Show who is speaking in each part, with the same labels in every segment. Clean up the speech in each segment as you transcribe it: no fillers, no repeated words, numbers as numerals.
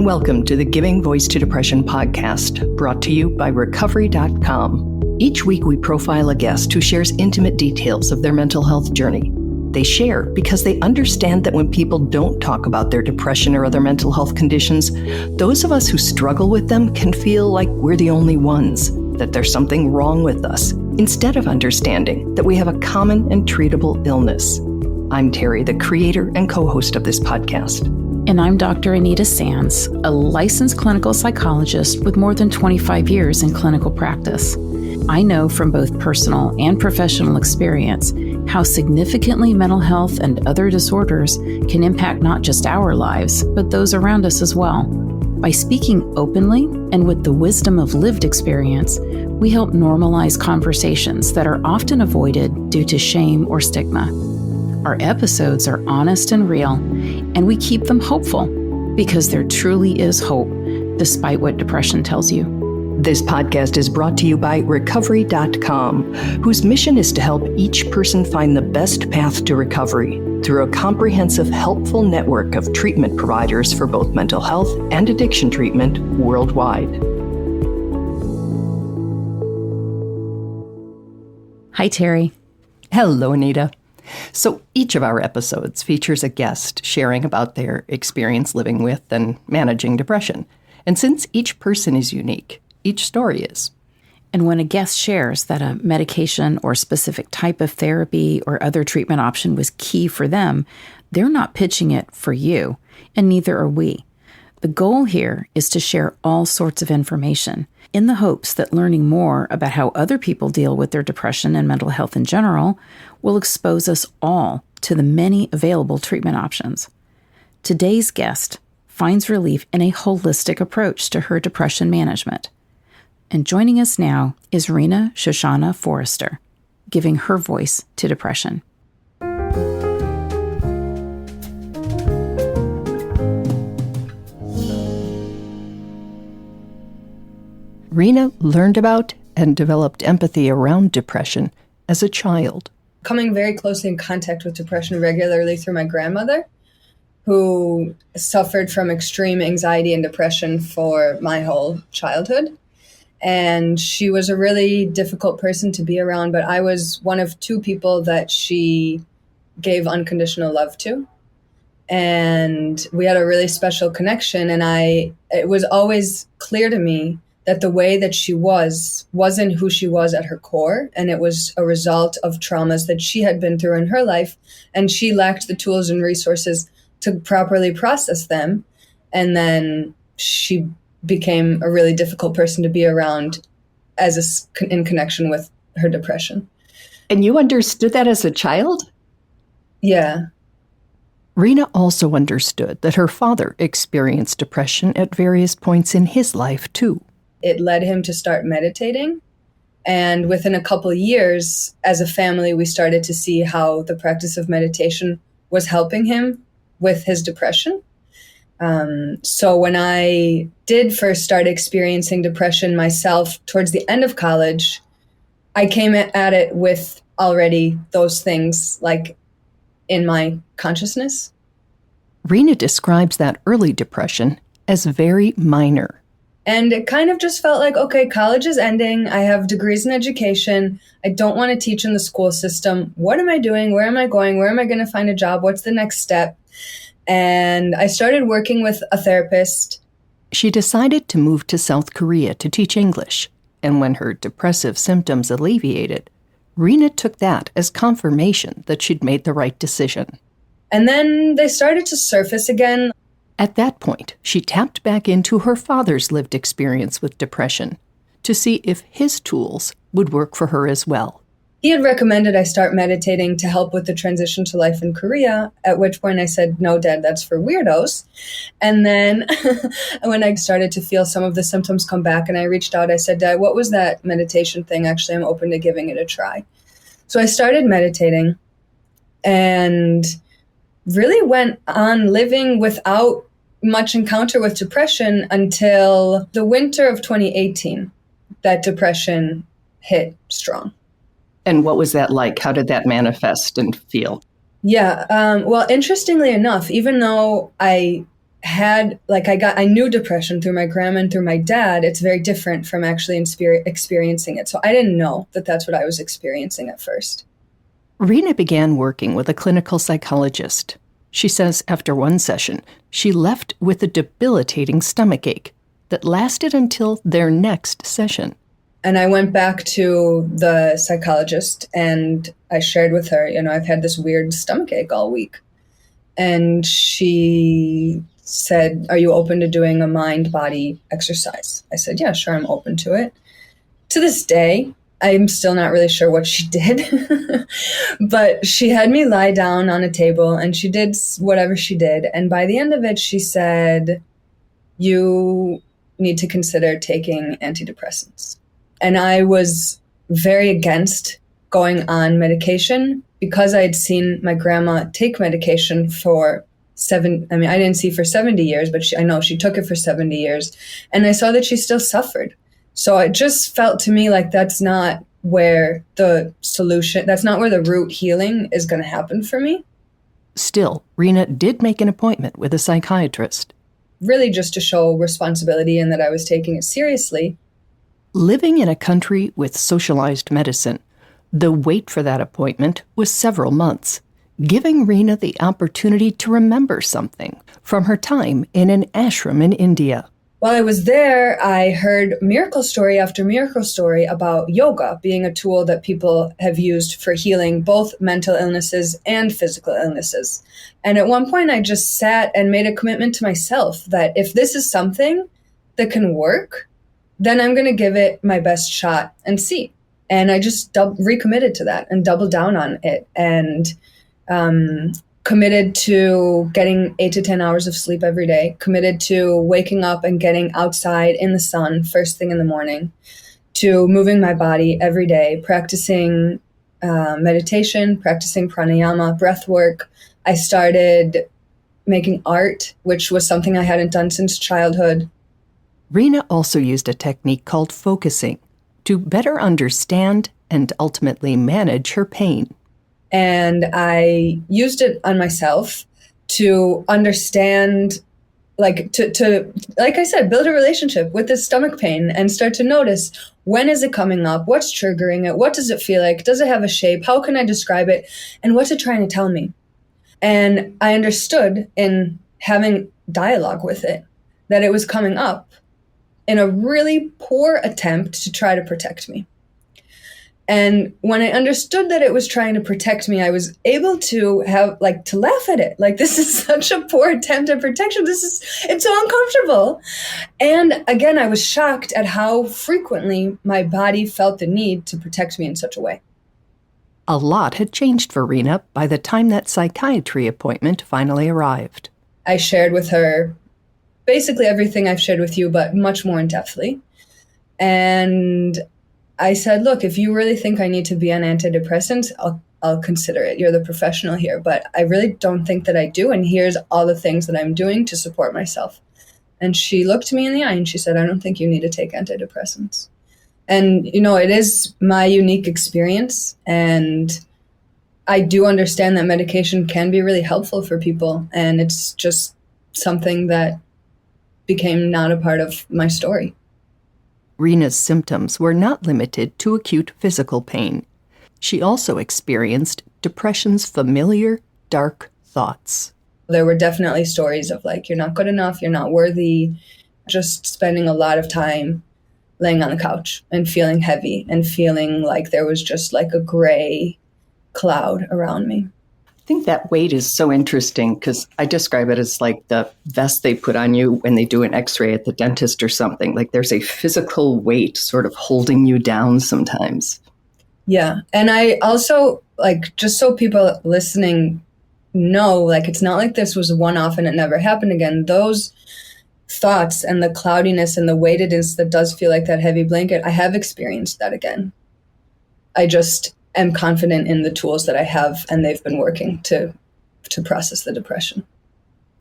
Speaker 1: and welcome to the Giving Voice to Depression podcast, brought to you by Recovery.com. Each week we profile a guest who shares intimate details of their mental health journey. They share because they understand that when people don't talk about their depression or other mental health conditions, those of us who struggle with them can feel like we're the only ones, that there's something wrong with us, instead of understanding that we have a common and treatable illness. I'm Terry, the creator and co-host of this podcast.
Speaker 2: And I'm Dr. Anita Sands, a licensed clinical psychologist with more than 25 years in clinical practice. I know from both personal and professional experience how significantly mental health and other disorders can impact not just our lives, but those around us as well. By speaking openly and with the wisdom of lived experience, we help normalize conversations that are often avoided due to shame or stigma. Our episodes are honest and real, and we keep them hopeful because there truly is hope, despite what depression tells you.
Speaker 1: This podcast is brought to you by Recovery.com, whose mission is to help each person find the best path to recovery through a comprehensive, helpful network of treatment providers for both mental health and addiction treatment worldwide.
Speaker 2: Hi, Terry.
Speaker 1: Hello, Anita. So each of our episodes features a guest sharing about their experience living with and managing depression. And since each person is unique, each story is.
Speaker 2: And when a guest shares that a medication or specific type of therapy or other treatment option was key for them, they're not pitching it for you, and neither are we. The goal here is to share all sorts of information in the hopes that learning more about how other people deal with their depression and mental health in general will expose us all to the many available treatment options. Today's guest finds relief in a holistic approach to her depression management. And joining us now is Rena Shoshana Forrester, giving her voice to depression.
Speaker 1: Rena learned about and developed empathy around depression as a child.
Speaker 3: Coming very closely in contact with depression regularly through my grandmother, who suffered from extreme anxiety and depression for my whole childhood. And she was a really difficult person to be around, but I was one of two people that she gave unconditional love to. And we had a really special connection. And it was always clear to me that the way that she wasn't who she was at her core. And it was a result of traumas that she had been through in her life. And she lacked the tools and resources to properly process them. And then she became a really difficult person to be around in connection with her depression.
Speaker 1: And you understood that as a child?
Speaker 3: Yeah.
Speaker 1: Rena also understood that her father experienced depression at various points in his life, too.
Speaker 3: It led him to start meditating. And within a couple years, as a family, we started to see how the practice of meditation was helping him with his depression. So when I did first start experiencing depression myself towards the end of college, I came at it with already those things like in my consciousness.
Speaker 1: Rena describes that early depression as very minor.
Speaker 3: And it kind of just felt like, okay, college is ending. I have degrees in education. I don't want to teach in the school system. What am I doing? Where am I going? Where am I going to find a job? What's the next step? And I started working with a therapist.
Speaker 1: She decided to move to South Korea to teach English. And when her depressive symptoms alleviated, Rena took that as confirmation that she'd made the right decision.
Speaker 3: And then they started to surface again.
Speaker 1: At that point, she tapped back into her father's lived experience with depression to see if his tools would work for her as well.
Speaker 3: He had recommended I start meditating to help with the transition to life in Korea, at which point I said, no, Dad, that's for weirdos. And then when I started to feel some of the symptoms come back and I reached out, I said, Dad, what was that meditation thing? Actually, I'm open to giving it a try. So I started meditating and really went on living without much encounter with depression until the winter of 2018, that depression hit strong.
Speaker 1: And what was that like? How did that manifest and feel?
Speaker 3: Yeah. Well, interestingly enough, even though I I knew depression through my grandma and through my dad. It's very different from actually experiencing it. So I didn't know that that's what I was experiencing at first.
Speaker 1: Rena began working with a clinical psychologist. She says after one session, she left with a debilitating stomachache that lasted until their next session.
Speaker 3: And I went back to the psychologist and I shared with her, I've had this weird stomachache all week. And she said, "Are you open to doing a mind-body exercise?" I said, "Yeah, sure, I'm open to it." To this day, I'm still not really sure what she did, but she had me lie down on a table and she did whatever she did. And by the end of it, she said, "You need to consider taking antidepressants." And I was very against going on medication because I had seen my grandma take medication for I didn't see for 70 years, but I know she took it for 70 years. And I saw that she still suffered. So it just felt to me like that's not where the root healing is going to happen for me.
Speaker 1: Still, Rena did make an appointment with a psychiatrist.
Speaker 3: Really just to show responsibility and that I was taking it seriously.
Speaker 1: Living in a country with socialized medicine, the wait for that appointment was several months, giving Rena the opportunity to remember something from her time in an ashram in India.
Speaker 3: While I was there, I heard miracle story after miracle story about yoga being a tool that people have used for healing both mental illnesses and physical illnesses. And at one point, I just sat and made a commitment to myself that if this is something that can work, then I'm going to give it my best shot and see. And I just recommitted to that and doubled down on it and committed to getting 8 to 10 hours of sleep every day, committed to waking up and getting outside in the sun first thing in the morning, to moving my body every day, practicing meditation, practicing pranayama, breath work. I started making art, which was something I hadn't done since childhood.
Speaker 1: Rena also used a technique called focusing to better understand and ultimately manage her pain.
Speaker 3: And I used it on myself to understand, like I said, build a relationship with this stomach pain and start to notice, when is it coming up? What's triggering it? What does it feel like? Does it have a shape? How can I describe it? And what's it trying to tell me? And I understood in having dialogue with it that it was coming up in a really poor attempt to try to protect me. And when I understood that it was trying to protect me, I was able to to laugh at it. Like, this is such a poor attempt at protection. It's so uncomfortable. And again, I was shocked at how frequently my body felt the need to protect me in such a way.
Speaker 1: A lot had changed for Rena by the time that psychiatry appointment finally arrived.
Speaker 3: I shared with her basically everything I've shared with you, but much more in-depthly. And I said, look, if you really think I need to be on antidepressants, I'll consider it. You're the professional here, but I really don't think that I do. And here's all the things that I'm doing to support myself. And she looked me in the eye and she said, I don't think you need to take antidepressants. And, it is my unique experience. And I do understand that medication can be really helpful for people. And it's just something that became not a part of my story.
Speaker 1: Rena's symptoms were not limited to acute physical pain. She also experienced depression's familiar, dark thoughts.
Speaker 3: There were definitely stories of you're not good enough, you're not worthy, just spending a lot of time laying on the couch and feeling heavy and feeling like there was just a gray cloud around me.
Speaker 1: I think that weight is so interesting because I describe it as like the vest they put on you when they do an x-ray at the dentist or something. Like there's a physical weight sort of holding you down sometimes.
Speaker 3: Yeah. And I also, just so people listening know, it's not like this was a one-off and it never happened again. Those thoughts and the cloudiness and the weightedness that does feel like that heavy blanket, I have experienced that again. I just am confident in the tools that I have, and they've been working to process the depression.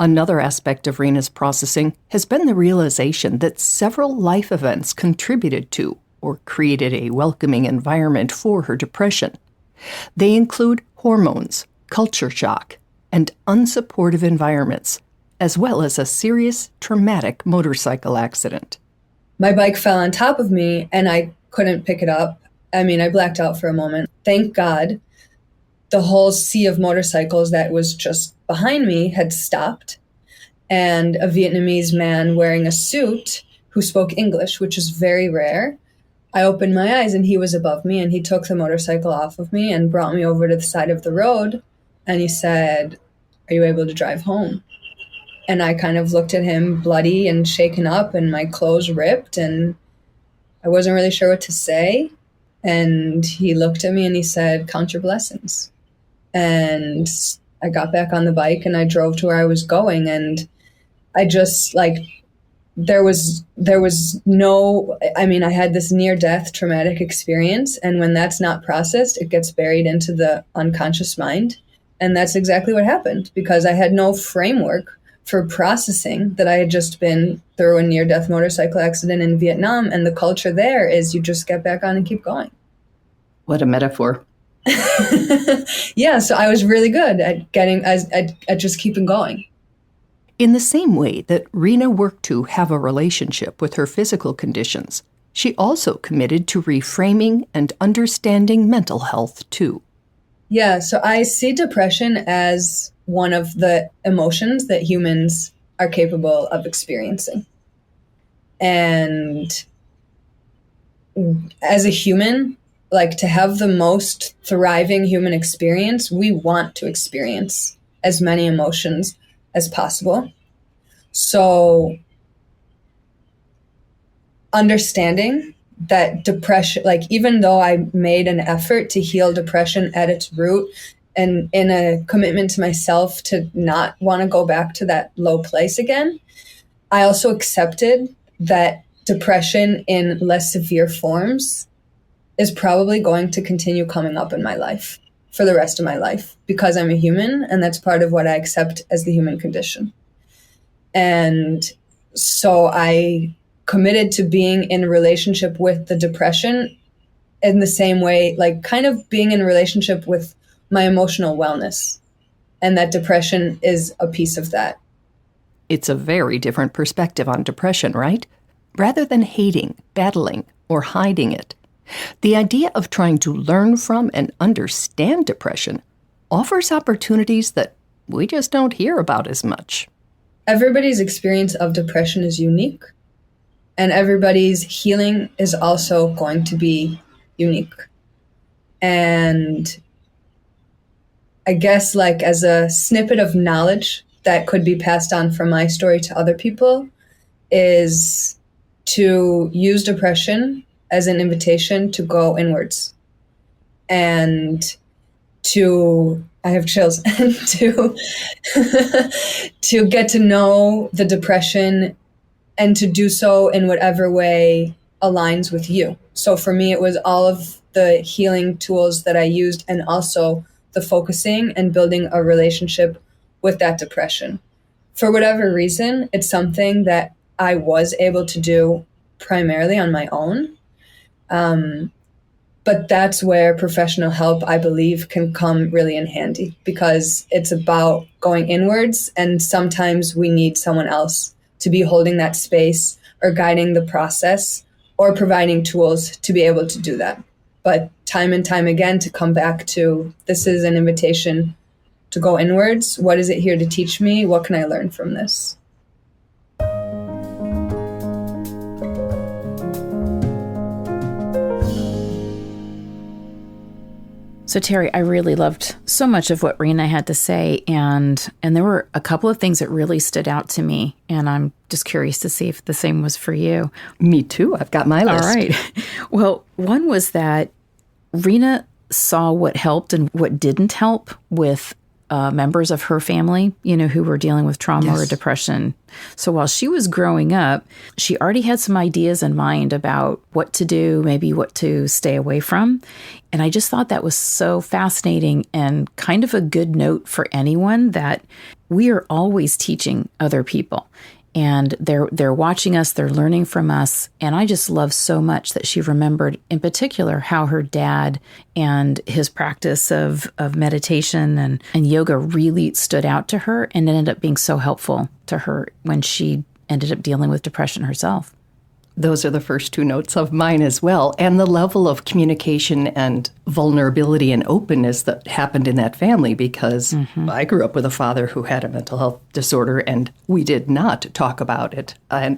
Speaker 1: Another aspect of Rena's processing has been the realization that several life events contributed to or created a welcoming environment for her depression. They include hormones, culture shock, and unsupportive environments, as well as a serious, traumatic motorcycle accident.
Speaker 3: My bike fell on top of me and I couldn't pick it up. I mean, I blacked out for a moment. Thank God the whole sea of motorcycles that was just behind me had stopped. And a Vietnamese man wearing a suit who spoke English, which is very rare. I opened my eyes and he was above me and he took the motorcycle off of me and brought me over to the side of the road. And he said, "Are you able to drive home?" And I kind of looked at him bloody and shaken up and my clothes ripped and I wasn't really sure what to say. And he looked at me and he said, "Count your blessings." And I got back on the bike and I drove to where I was going. And I just there was no, I mean, I had this near-death traumatic experience. And when that's not processed, it gets buried into the unconscious mind. And that's exactly what happened because I had no framework for processing that I had just been through a near-death motorcycle accident in Vietnam. And the culture there is you just get back on and keep going.
Speaker 1: What a metaphor.
Speaker 3: Yeah, so I was really good at just keeping going.
Speaker 1: In the same way that Rena worked to have a relationship with her physical conditions, she also committed to reframing and understanding mental health too.
Speaker 3: Yeah, so I see depression as one of the emotions that humans are capable of experiencing. And as a human, to have the most thriving human experience, we want to experience as many emotions as possible. So understanding that depression, even though I made an effort to heal depression at its root and in a commitment to myself to not want to go back to that low place again, I also accepted that depression in less severe forms is probably going to continue coming up in my life for the rest of my life because I'm a human and that's part of what I accept as the human condition. And so I committed to being in a relationship with the depression in the same way, kind of being in a relationship with my emotional wellness. And that depression is a piece of that.
Speaker 1: It's a very different perspective on depression, right? Rather than hating, battling, or hiding it, the idea of trying to learn from and understand depression offers opportunities that we just don't hear about as much.
Speaker 3: Everybody's experience of depression is unique, and everybody's healing is also going to be unique. And I guess as a snippet of knowledge that could be passed on from my story to other people is to use depression as an invitation to go inwards and to, I have chills, to get to know the depression and to do so in whatever way aligns with you. So for me, it was all of the healing tools that I used and also the focusing and building a relationship with that depression. For whatever reason, it's something that I was able to do primarily on my own. But that's where professional help, I believe, can come really in handy because it's about going inwards. And sometimes we need someone else to be holding that space or guiding the process or providing tools to be able to do that. But time and time again, to come back to this is an invitation to go inwards. What is it here to teach me? What can I learn from this?
Speaker 2: So Terry, I really loved so much of what Rena had to say, and there were a couple of things that really stood out to me, and I'm just curious to see if the same was for you.
Speaker 1: Me too. I've got my list.
Speaker 2: All right. Well, one was that Rena saw what helped and what didn't help with members of her family, who were dealing with trauma or depression. So while she was growing up, she already had some ideas in mind about what to do, maybe what to stay away from. And I just thought that was so fascinating and kind of a good note for anyone that we are always teaching other people. And they're watching us, they're learning from us. And I just love so much that she remembered in particular how her dad and his practice of meditation and yoga really stood out to her and ended up being so helpful to her when she ended up dealing with depression herself.
Speaker 1: Those are the first two notes of mine as well. And the level of communication and vulnerability and openness that happened in that family, because I grew up with a father who had a mental health disorder, and we did not talk about it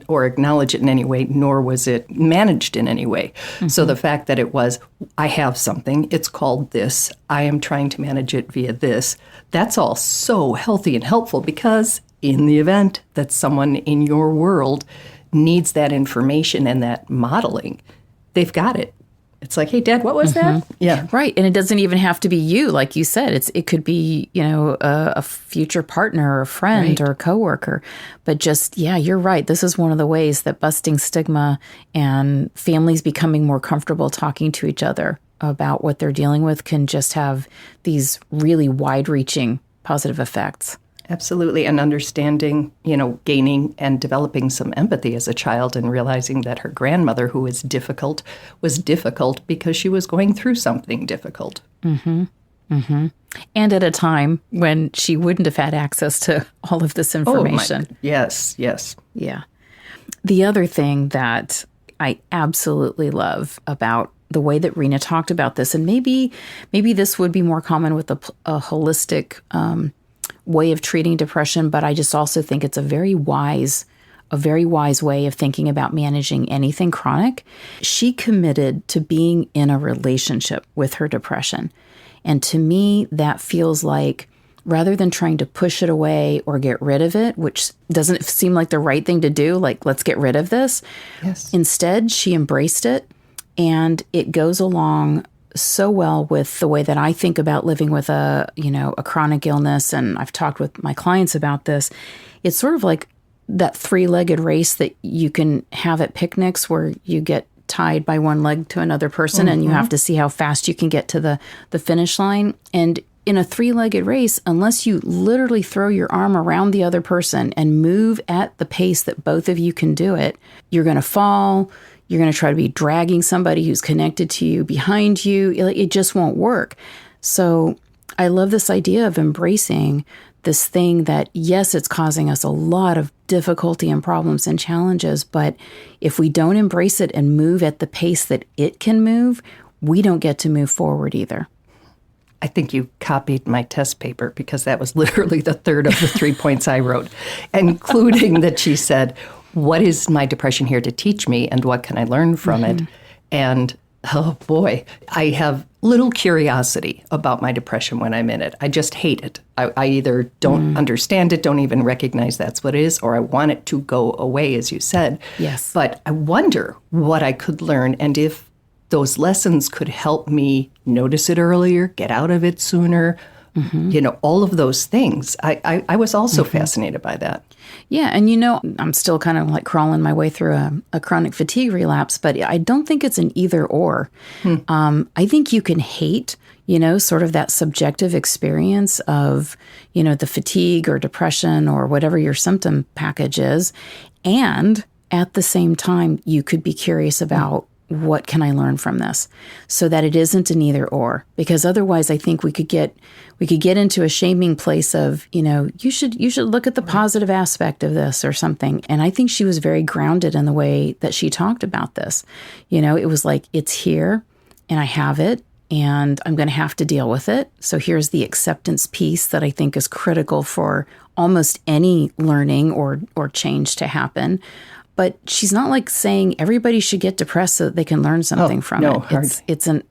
Speaker 1: or acknowledge it in any way, nor was it managed in any way. So the fact that it was, I have something, it's called this, I am trying to manage it via this, that's all so healthy and helpful, because in the event that someone in your world needs that information and that modeling, they've got it. It's like, hey, Dad, what was that? Yeah.
Speaker 2: Right. And it doesn't even have to be you, like you said. It could be, a future partner or a friend or a coworker. But just, yeah, you're right. This is one of the ways that busting stigma and families becoming more comfortable talking to each other about what they're dealing with can just have these really wide-reaching positive effects.
Speaker 1: Absolutely. And understanding, gaining and developing some empathy as a child and realizing that her grandmother, who was difficult because she was going through something difficult.
Speaker 2: And at a time when she wouldn't have had access to all of this information.
Speaker 1: Yes.
Speaker 2: Yeah. The other thing that I absolutely love about the way that Rena talked about this, and maybe this would be more common with a holistic way of treating depression, but I just also think it's a very wise way of thinking about managing anything chronic. She committed to being in a relationship with her depression. And to me, that feels like, rather than trying to push it away or get rid of it, which doesn't seem like the right thing to do, like, let's get rid of this.
Speaker 1: Yes.
Speaker 2: Instead, she embraced it, and it goes along so well with the way that I think about living with a chronic illness. And I've talked with my clients about this. It's sort of like that three-legged race that you can have at picnics, where you get tied by one leg to another person and you have to see how fast you can get to the finish line. And in a three-legged race, unless you literally throw your arm around the other person and move at the pace that both of you can do it, you're going to fall. You're going to try to be dragging somebody who's connected to you behind you. It just won't work. So I love this idea of embracing this thing that, yes, it's causing us a lot of difficulty and problems and challenges, but if we don't embrace it and move at the pace that it can move, we don't get to move forward either.
Speaker 1: I think you copied my test paper, because that was literally the third of the 3 points I wrote, including that she said, what is my depression here to teach me, and what can I learn from it? And oh boy, I have little curiosity about my depression when I'm in it. I just hate it. I either don't understand it, don't even recognize that's what it is, or I want it to go away, as you said.
Speaker 2: Yes.
Speaker 1: But I wonder what I could learn, and if those lessons could help me notice it earlier, get out of it sooner, all of those things. I was also fascinated by that.
Speaker 2: Yeah. And, I'm still kind of like crawling my way through a chronic fatigue relapse, but I don't think it's an either or. I think you can hate, sort of that subjective experience of, the fatigue or depression or whatever your symptom package is. And at the same time, you could be curious about, what can I learn from this, so that it isn't an either or? Because otherwise, I think we could get into a shaming place of, you should look at the positive aspect of this or something. And I think she was very grounded in the way that she talked about this. It was like, it's here and I have it and I'm going to have to deal with it. So here's the acceptance piece that I think is critical for almost any learning or change to happen. But she's not like saying everybody should get depressed so that they can learn something from it. It's an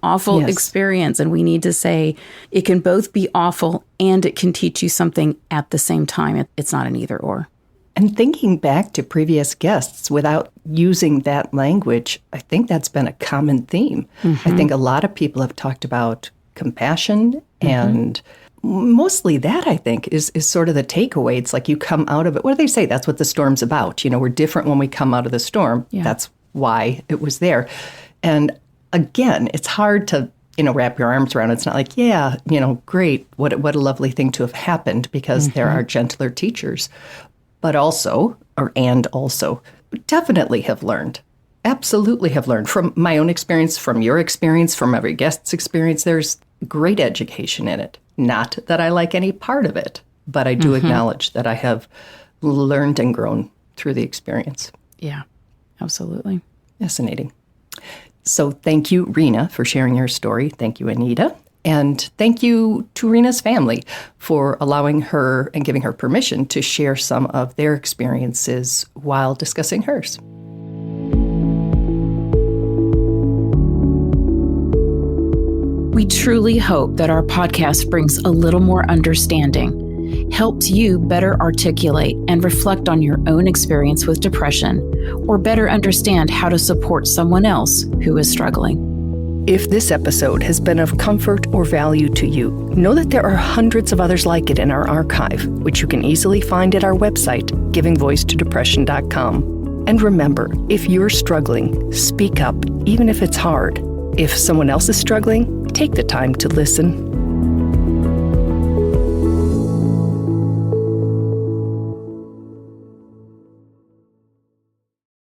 Speaker 2: awful
Speaker 1: Yes.
Speaker 2: experience, and we need to say it can both be awful and it can teach you something at the same time. It's not an either or.
Speaker 1: And thinking back to previous guests without using that language, I think that's been a common theme. I think a lot of people have talked about compassion and mostly that, I think, is sort of the takeaway. It's like you come out of it. What do they say? That's what the storm's about. We're different when we come out of the storm.
Speaker 2: Yeah.
Speaker 1: That's why it was there. And again, it's hard to, wrap your arms around. It's not like, great. What a lovely thing to have happened, because there are gentler teachers. but also, definitely have learned. Absolutely have learned from my own experience, from your experience, from every guest's experience. There's great education in it. Not that I like any part of it, but I do acknowledge that I have learned and grown through the experience.
Speaker 2: Yeah, absolutely.
Speaker 1: Fascinating. So thank you, Rena, for sharing your story. Thank you, Anita. And thank you to Rena's family for allowing her and giving her permission to share some of their experiences while discussing hers.
Speaker 2: We truly hope that our podcast brings a little more understanding, helps you better articulate and reflect on your own experience with depression, or better understand how to support someone else who is struggling.
Speaker 1: If this episode has been of comfort or value to you, know that there are hundreds of others like it in our archive, which you can easily find at our website, givingvoicetodepression.com. And remember, if you're struggling, speak up, even if it's hard. If someone else is struggling, take the time to listen.